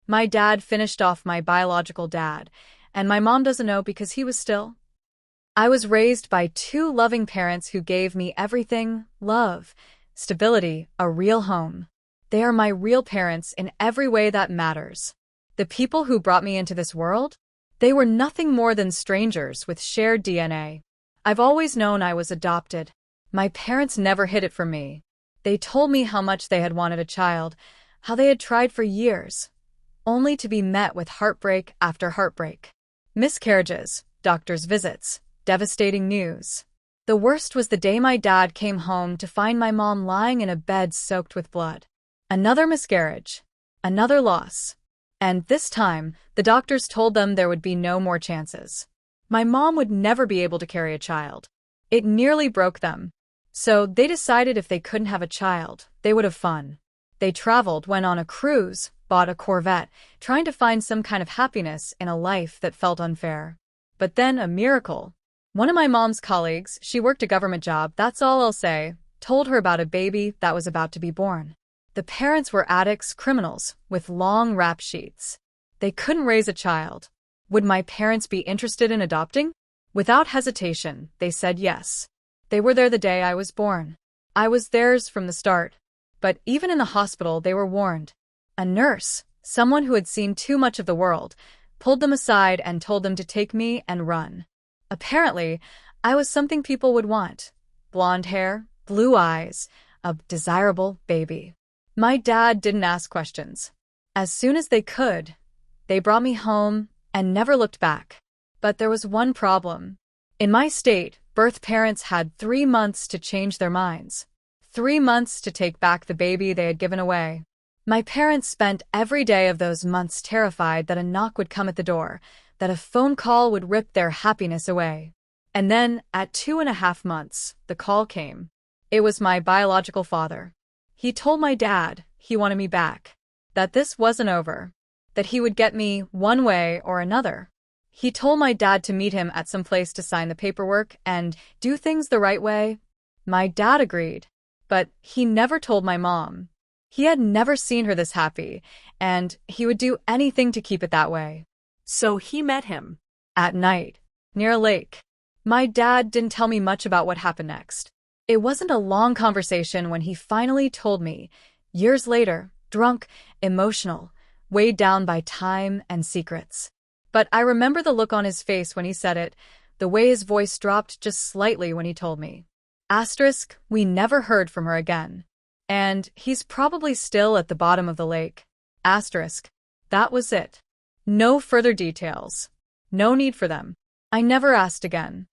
My dad finished off my biological dad, and my mom doesn't know because he was still. I was raised by two loving parents who gave me everything: love, stability, a real home. They are my real parents in every way that matters. The people who brought me into this world? They were nothing more than strangers with shared DNA. I've always known I was adopted. My parents never hid it from me. They told me how much they had wanted a child, how they had tried for years, only to be met with heartbreak after heartbreak. Miscarriages, doctor's visits, devastating news. The worst was the day my dad came home to find my mom lying in a bed soaked with blood. Another miscarriage. Another loss. And this time, the doctors told them there would be no more chances. My mom would never be able to carry a child. It nearly broke them. So they decided if they couldn't have a child, they would have fun. They traveled, went on a cruise, bought a Corvette, trying to find some kind of happiness in a life that felt unfair. But then a miracle. One of my mom's colleagues, she worked a government job, that's all I'll say, told her about a baby that was about to be born. The parents were addicts, criminals, with long rap sheets. They couldn't raise a child. Would my parents be interested in adopting? Without hesitation, they said yes. They were there the day I was born. I was theirs from the start. But even in the hospital, they were warned. A nurse, someone who had seen too much of the world, pulled them aside and told them to take me and run. Apparently, I was something people would want. Blonde hair, blue eyes, a desirable baby. My dad didn't ask questions. As soon as they could, they brought me home and never looked back. But there was one problem. In my state, birth parents had 3 months to change their minds. 3 months to take back the baby they had given away. My parents spent every day of those months terrified that a knock would come at the door, that a phone call would rip their happiness away. And then, at 2.5 months, the call came. It was my biological father. He told my dad he wanted me back, that this wasn't over, that he would get me one way or another. He told my dad to meet him at some place to sign the paperwork and do things the right way. My dad agreed, but he never told my mom. He had never seen her this happy, and he would do anything to keep it that way. So he met him. At night, near a lake. My dad didn't tell me much about what happened next. It wasn't a long conversation when he finally told me, years later, drunk, emotional, weighed down by time and secrets. But I remember the look on his face when he said it, the way his voice dropped just slightly when he told me. Asterisk, we never heard from her again. And he's probably still at the bottom of the lake. Asterisk. That was it. No further details. No need for them. I never asked again.